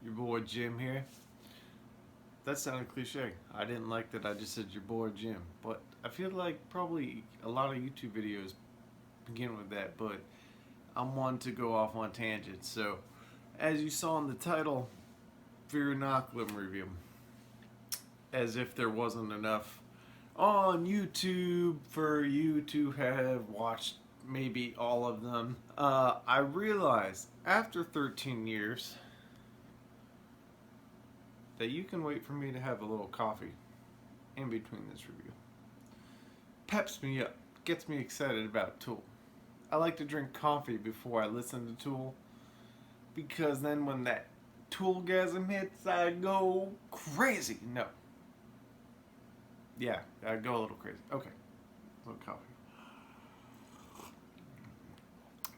Your boy Jim here. That sounded cliche. I didn't like that I just said your boy Jim, but I feel like probably a lot of YouTube videos begin with that, but I'm one to go off on tangents. So, as you saw in the title, Fear Inoculum review. As if there wasn't enough on YouTube for you to have watched maybe all of them. I realized after 13 years that you can wait for me to have a little coffee in between this review. Peps me up, gets me excited about Tool. I like to drink coffee before I listen to Tool because then when that Toolgasm hits, I go crazy. No. Yeah, I go a little crazy. Okay. A little coffee.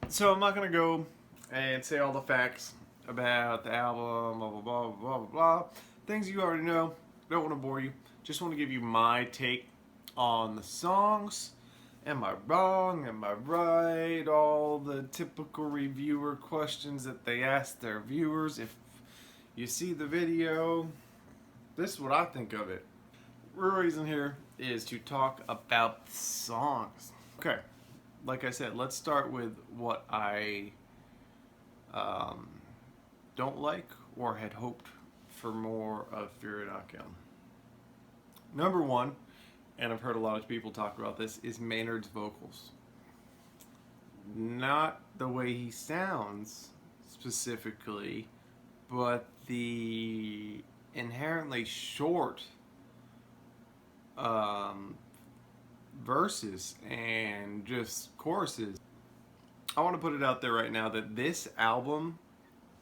So I'm not going to go and say all the facts about the album, blah, blah, blah, blah, blah, blah. Things you already know. Don't want to bore you. Just want to give you my take on the songs. Am I wrong? Am I right? All the typical reviewer questions that they ask their viewers. If you see the video, this is what I think of it. Real reason here is to talk about the songs. Okay, like I said, let's start with what I don't like or had hoped for more of Fear Inoculum. Number one, and I've heard a lot of people talk about this, is Maynard's vocals. Not the way he sounds specifically, but the inherently short verses and just choruses. I want to put it out there right now that this album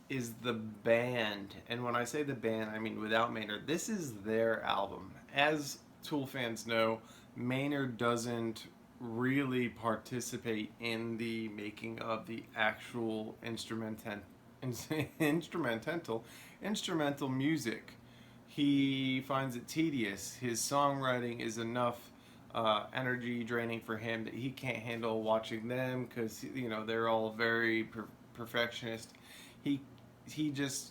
is the band, and when I say the band, I mean without Maynard. This is their album. As Tool fans know, Maynard doesn't really participate in the making of the actual instrumental music. He finds it tedious. His songwriting is enough energy draining for him that he can't handle watching them because they're all very perfectionist. He just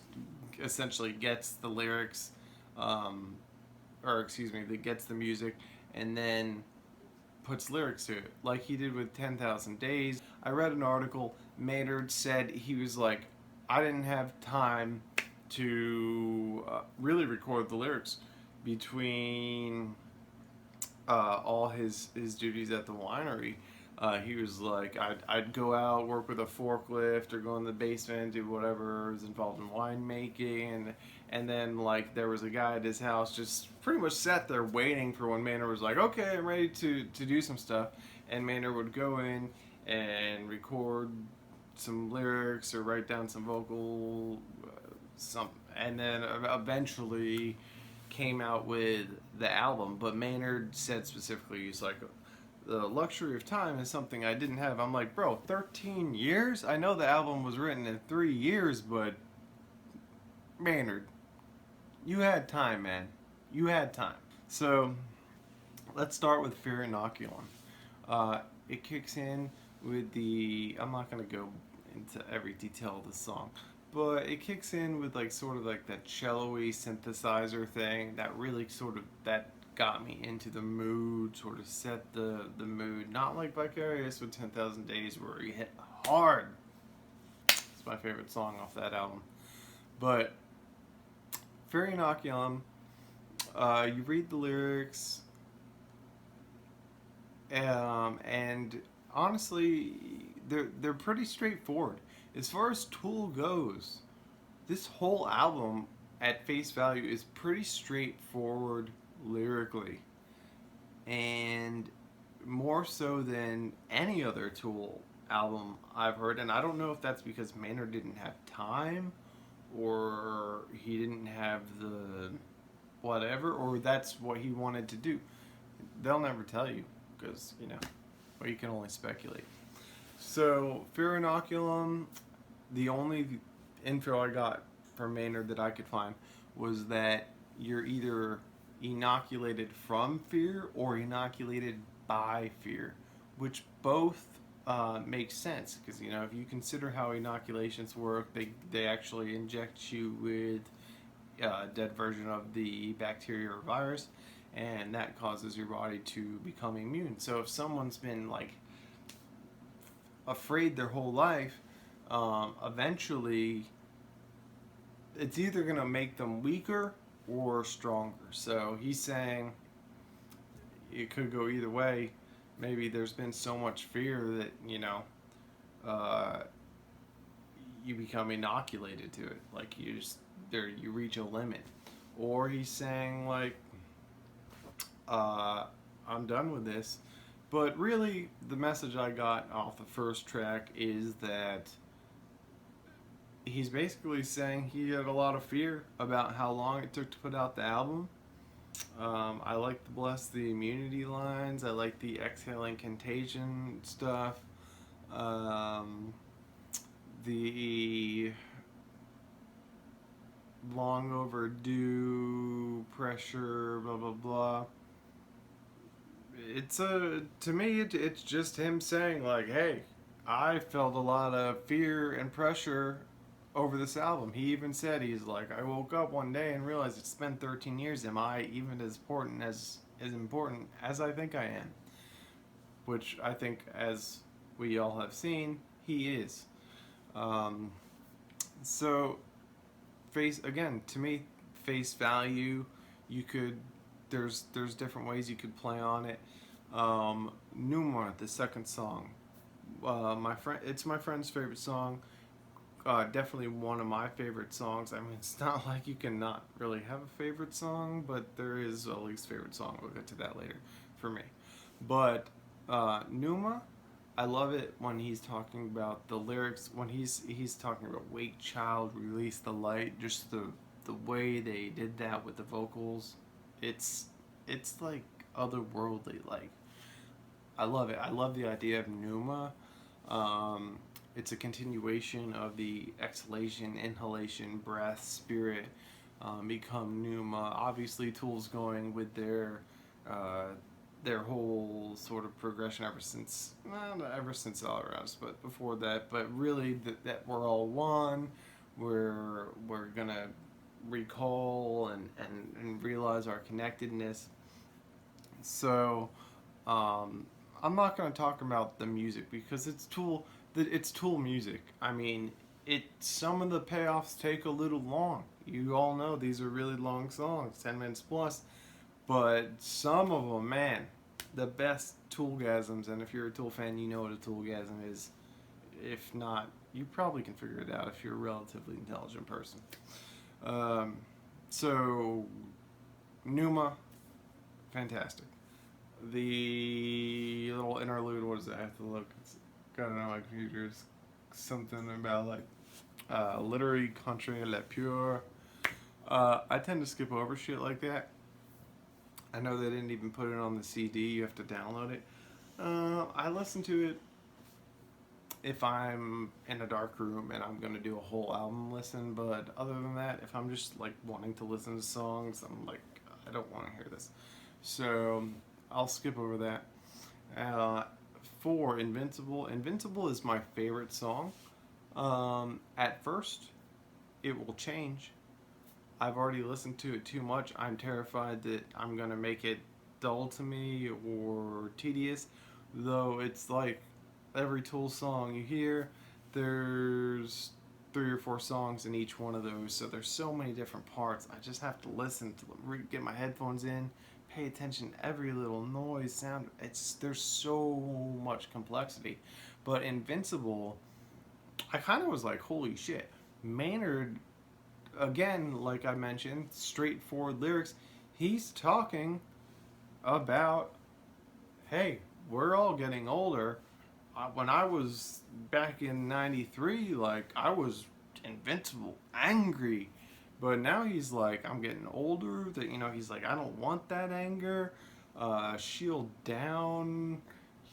essentially gets the lyrics, or excuse me, that gets the music, and then puts lyrics to it, like he did with 10,000 Days. I read an article. Maynard said he was like, I didn't have time to really record the lyrics between all his duties at the winery. He was like, I'd go out, work with a forklift, or go in the basement, do whatever was involved in winemaking, and then like there was a guy at his house just pretty much sat there waiting for when Maynard was like, okay, I'm ready to do some stuff, and Maynard would go in and record some lyrics or write down some vocal something, and then eventually came out with the album. But Maynard said specifically, he's like, the luxury of time is something I didn't have. I'm like, bro, 13 years? I know the album was written in 3 years, but Maynard, you had time, man. You had time. So let's start with Fear Inoculum. It kicks in with I'm not going to go into every detail of the song, but it kicks in with like sort of like that cello-y synthesizer thing that really sort of, that got me into the mood, sort of set the mood. Not like Vicarious with 10,000 Days where he hit hard. It's my favorite song off that album. But Fear Inoculum, you read the lyrics, and honestly, they're pretty straightforward. As far as Tool goes, this whole album at face value is pretty straightforward lyrically, and more so than any other Tool album I've heard. And I don't know if that's because Maynard didn't have time, or he didn't have the whatever, or that's what he wanted to do. They'll never tell you because well, you can only speculate. So Fear Inoculum, the only info I got from Maynard that I could find was that you're either inoculated from fear or inoculated by fear, which both makes sense because if you consider how inoculations work, they actually inject you with a dead version of the bacteria or virus, and that causes your body to become immune. So if someone's been like afraid their whole life, eventually it's either going to make them weaker or stronger. So he's saying it could go either way. Maybe there's been so much fear that uh, you become inoculated to it. Like you reach a limit. Or he's saying like, I'm done with this. But really, the message I got off the first track is that he's basically saying he had a lot of fear about how long it took to put out the album. I like the bless the immunity lines. I like the exhaling contagion stuff. Um, the long overdue pressure, blah blah blah. It's to me it's just him saying like, hey, I felt a lot of fear and pressure over this album. He even said he's like, I woke up one day and realized it's been 13 years. Am I even as important as I think I am? Which I think, as we all have seen, he is. Um, so face again to me, face value. You could there's different ways you could play on it. Numa, the second song. It's my friend's favorite song. Definitely one of my favorite songs. I mean, it's not like you can not really have a favorite song, but there is a least favorite song. We'll get to that later for me. But Numa, I love it when he's talking about the lyrics. When he's talking about "Wake Child, Release the Light." Just the way they did that with the vocals, it's it's like otherworldly. Like I love it. I love the idea of Numa. Um, it's a continuation of the exhalation, inhalation, breath, spirit, become Numa. Obviously, Tool's going with uh, their whole sort of progression ever since, well, not ever since Alvarez, but before that. But really, that we're all one. We're gonna recall and realize our connectedness. So, um, I'm not going to talk about the music because it's Tool music. I mean, some of the payoffs take a little long. You all know these are really long songs, 10 minutes plus, but some of them, man, the best Toolgasms. And if you're a Tool fan, you know what a Toolgasm is. If not, you probably can figure it out if you're a relatively intelligent person. Um, so, Numa, fantastic. The little interlude, what is that? I have to look. It's got it on my computer. It's something about like literary contre la pure. I tend to skip over shit like that. I know they didn't even put it on the CD. You have to download it. I listen to it if I'm in a dark room and I'm gonna do a whole album listen. But other than that, if I'm just like wanting to listen to songs, I'm like, I don't want to hear this. So I'll skip over that. Uh, for Invincible, Invincible is my favorite song. At first, it will change. I've already listened to it too much. I'm terrified that I'm gonna make it dull to me or tedious. Though it's like every Tool song you hear, there's 3 or 4 songs in each one of those. So there's so many different parts. I just have to listen to them, get my headphones in, pay attention to every little noise, sound. There's so much complexity. But Invincible, I kind of was like, holy shit. Maynard, again, like I mentioned, straightforward lyrics. He's talking about, hey, we're all getting older. When I was back in '93, like, I was invincible, angry. But now he's like, I'm getting older. That he's like, I don't want that anger. Shield down.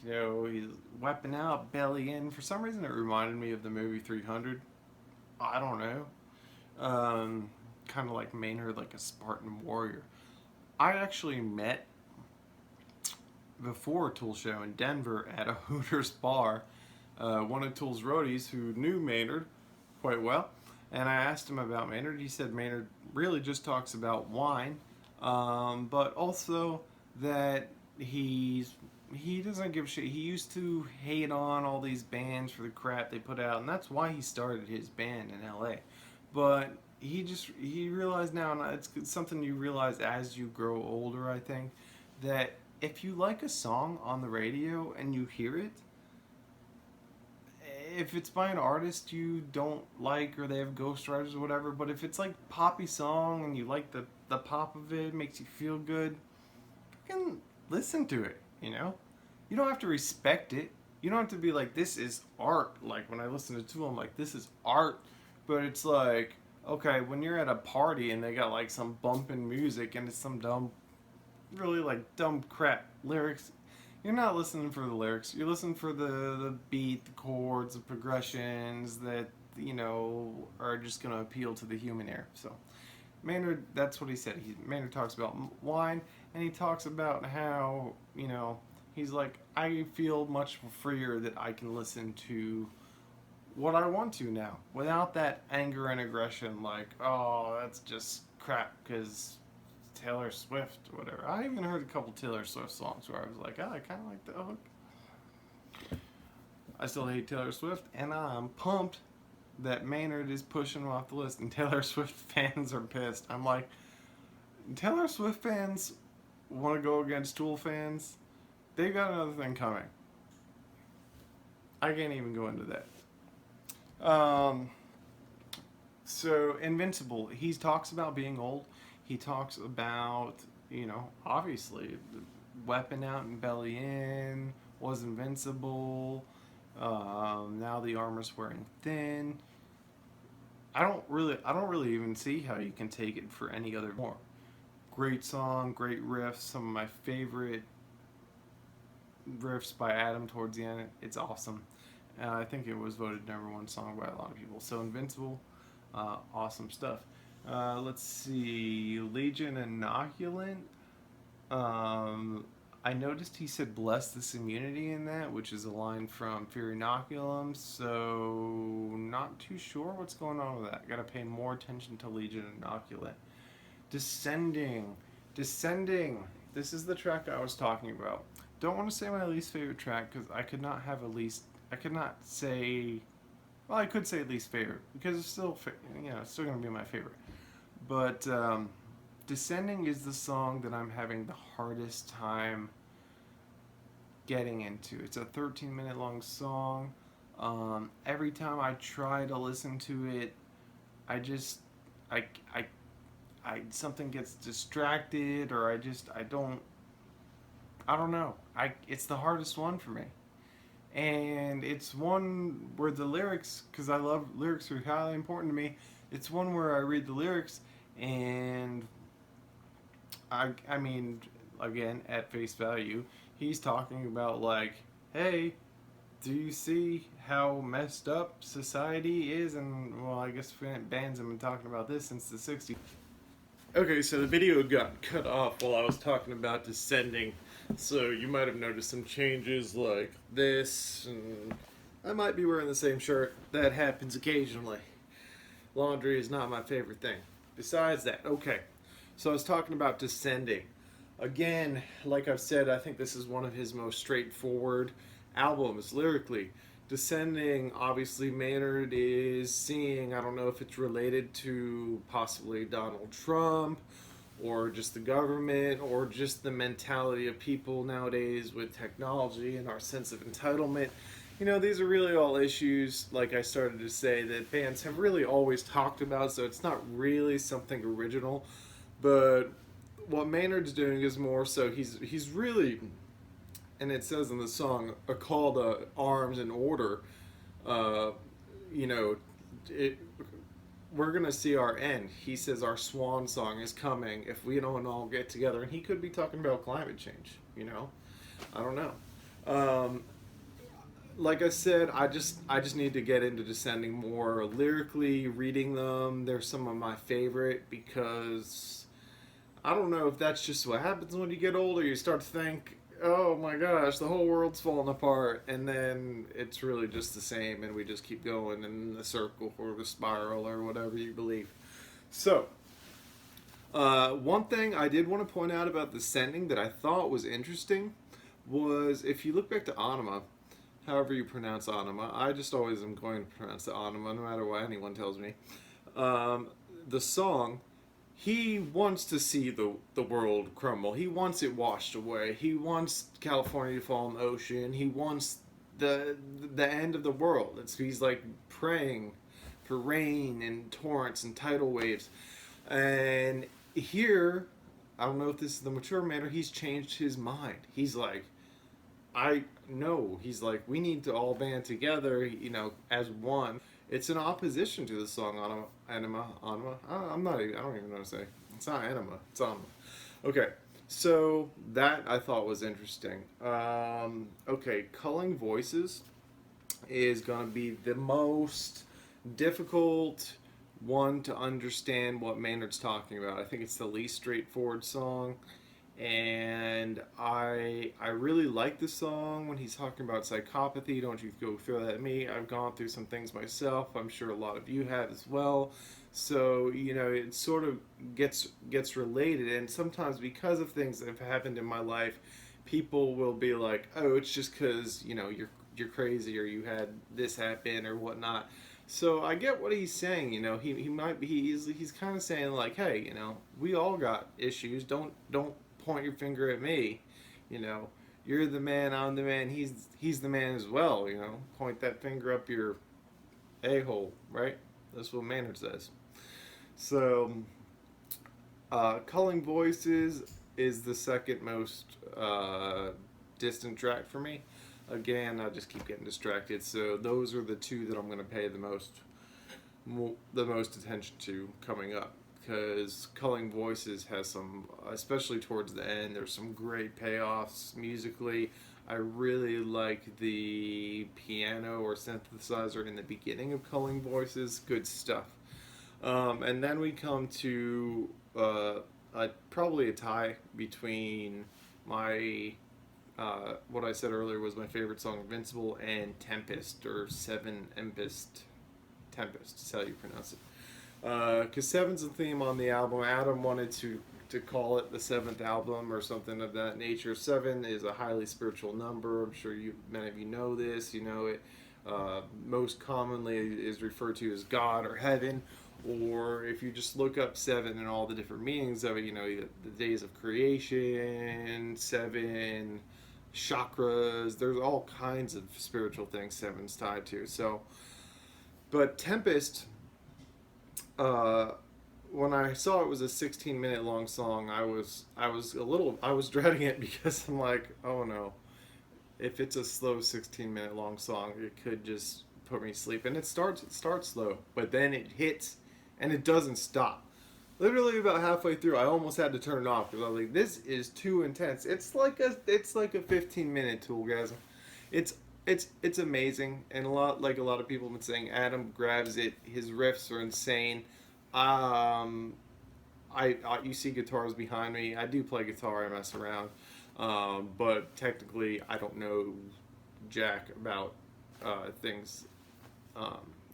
He's weapon out, belly in. For some reason, it reminded me of the movie 300. I don't know. Kind of like Maynard, like a Spartan warrior. I actually met before a Tool show in Denver at a Hooters bar, one of Tool's roadies who knew Maynard quite well, and I asked him about Maynard. He said Maynard really just talks about wine, but also that he doesn't give a shit. He used to hate on all these bands for the crap they put out, and that's why he started his band in L.A. But he realized now, and it's something you realize as you grow older, I think, that if you like a song on the radio and you hear it, if it's by an artist you don't like or they have ghostwriters or whatever, but if it's like poppy song and you like the pop of it, makes you feel good, you can listen to it, you know? You don't have to respect it. You don't have to be like, this is art. Like when I listen to Tool, I'm like, this is art. But it's like, okay, when you're at a party and they got like some bumping music and it's some dumb, really like dumb crap lyrics, you're not listening for the lyrics. You're listening for the beat, the chords, the progressions that, you know, are just going to appeal to the human ear. So Maynard, that's what he said. Maynard talks about wine, and he talks about how, you know, he's like, I feel much freer that I can listen to what I want to now without that anger and aggression like, oh, that's just crap because Taylor Swift or whatever. I even heard a couple Taylor Swift songs where I was like, oh, I kind of like the hook. I still hate Taylor Swift, and I'm pumped that Maynard is pushing him off the list, and Taylor Swift fans are pissed. I'm like, Taylor Swift fans want to go against Tool fans? They've got another thing coming. I can't even go into that. So Invincible, he talks about being old. He talks about, you know, obviously, the weapon out in Belly Inn was invincible. Now the armor's wearing thin. I don't really even see how you can take it for any other more. Great song, great riffs. Some of my favorite riffs by Adam towards the end. It's awesome. I think it was voted #1 song by a lot of people. So Invincible, awesome stuff. Let's see, Legion Inoculant. I noticed he said bless this immunity in that, which is a line from Fear Inoculum, so not too sure what's going on with that. Gotta pay more attention to Legion Inoculant. Descending. This is the track I was talking about. Don't want to say my least favorite track because I could not say, well, I could say least favorite because it's still, you know, it's still going to be my favorite. But Descending is the song that I'm having the hardest time getting into. It's a 13-minute long song. Every time I try to listen to it, I something gets distracted, or I don't know. It's the hardest one for me. And it's one where the lyrics, because I love lyrics, are highly important to me. It's one where I read the lyrics and I mean, again, at face value, he's talking about like, hey, do you see how messed up society is? And well, I guess bands have been talking about this since the 60s. Okay, so the video got cut off while I was talking about Descending, so you might have noticed some changes like this, and I might be wearing the same shirt. That happens occasionally. Laundry is not my favorite thing. Besides that, okay, so I was talking about Descending. Again, like I've said, I think this is one of his most straightforward albums lyrically. Descending, obviously Maynard is seeing, I don't know if it's related to possibly Donald Trump or just the government or just the mentality of people nowadays with technology and our sense of entitlement. You know, these are really all issues, like I started to say, that bands have really always talked about, so it's not really something original. But what Maynard's doing is more so he's really, and it says in the song, a call to arms and order. You know, we're going to see our end. He says our swan song is coming if we don't all get together. And he could be talking about climate change, you know? I don't know. Like I said, I just need to get into Descending more lyrically, reading them. They're some of my favorite because I don't know if that's just what happens when you get older. You start to think oh my gosh, the whole world's falling apart, and then it's really just the same, and we just keep going in the circle or the spiral or whatever you believe. So, one thing I did want to point out about the sending that I thought was interesting was if you look back to Anima, however you pronounce Anima, I just always am going to pronounce it Anima no matter what anyone tells me. Um, the song, he wants to see the world crumble. He wants it washed away. He wants California to fall in the ocean. He wants the the end of the world. He's like praying for rain and torrents and tidal waves. And here, I don't know if this is the mature manner, he's changed his mind. He's like, I know. He's like, we need to all band together, as one. It's in opposition to the song Anima. I'm not even, I don't even know what to say. It's not Anima, it's Anima. Okay, so that I thought was interesting. Okay, culling voices is going to be the most difficult one to understand what Maynard's talking about. I think it's the least straightforward song, and I really like the song when he's talking about psychopathy. Don't you go throw that at me. I've gone through some things myself. I'm sure a lot of you have as well. So it sort of gets related, and sometimes because of things that have happened in my life, people will be like, "Oh, it's just because you're crazy or you had this happen or whatnot." So I get what he's saying. He might be he's kind of saying like, "Hey, we all got issues. Don't point your finger at me. You know, you're the man. I'm the man. He's the man as well. Point that finger up your a hole, right? That's what Maynard says." So, culling voices is the second most distant track for me. Again, I just keep getting distracted. So those are the two that I'm going to pay the most attention to coming up, because Culling Voices has some, especially towards the end, there's some great payoffs musically. I really like the piano or synthesizer in the beginning of Culling Voices. Good stuff. And then we come to probably a tie between my what I said earlier was my favorite song, Invincible, and Tempest, or Seven Tempest is how you pronounce it. Because Seven's the theme on the album. Adam wanted to call it the seventh album or something of that nature. Seven is a highly spiritual number. I'm sure many of you know this. It most commonly is referred to as God or heaven. Or if you just look up seven and all the different meanings of it, the days of creation, seven chakras. There's all kinds of spiritual things seven's tied to. So, but Tempest, uh, when I saw it was a 16-minute long song, I was dreading it because I'm like, oh no, if it's a slow 16-minute long song, it could just put me to sleep. And it starts slow, but then it hits and it doesn't stop. Literally about halfway through, I almost had to turn it off because I was like, "This is too intense." It's like a 15-minute Toolgasm. It's amazing, and a lot of people have been saying, Adam grabs it. His riffs are insane. Um, you see guitars behind me. I do play guitar. I mess around, but technically, I don't know jack about things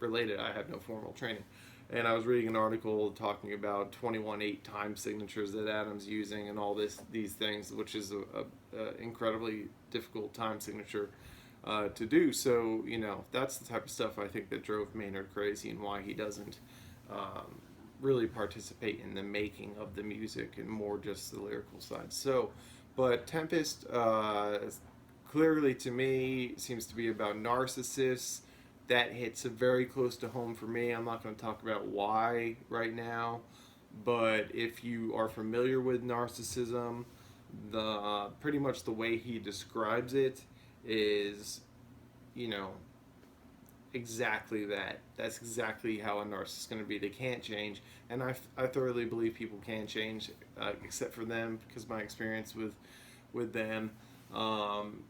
related. I have no formal training. And I was reading an article talking about 21/8 time signatures that Adam's using and all these things, which is a incredibly difficult time signature to do. So that's the type of stuff I think that drove Maynard crazy and why he doesn't really participate in the making of the music and more just the lyrical side. So, but Tempest clearly to me seems to be about narcissists. That hits very close to home for me. I'm not going to talk about why right now, but if you are familiar with narcissism, the pretty much the way he describes it is, you know, exactly that. That's exactly how a narcissist is going to be. They can't change, and I thoroughly believe people can change, except for them, because my experience with them. And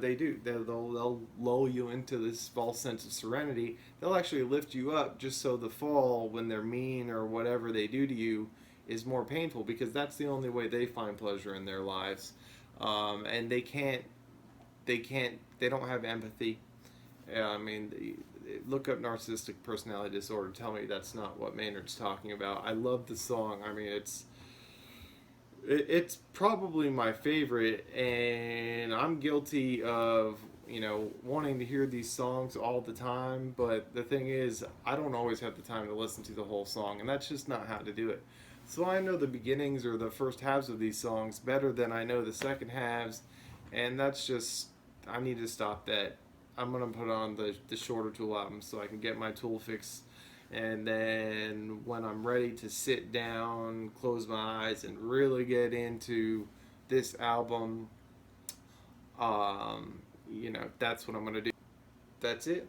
they do. They'll lull you into this false sense of serenity. They'll actually lift you up just so the fall, when they're mean or whatever they do to you, is more painful, because that's the only way they find pleasure in their lives. And they don't have empathy. I mean, look up narcissistic personality disorder. Tell me that's not what Maynard's talking about. I love the song. I mean, it's probably my favorite, and I'm guilty of wanting to hear these songs all the time. But the thing is, I don't always have the time to listen to the whole song, and that's just not how to do it. So I know the beginnings or the first halves of these songs better than I know the second halves, and that's just I need to stop that. I'm gonna put on the shorter Tool album so I can get my Tool fix, and then when I'm ready to sit down, close my eyes, and really get into this album, that's what I'm gonna do. That's it.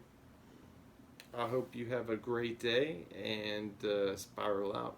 I hope you have a great day and spiral out.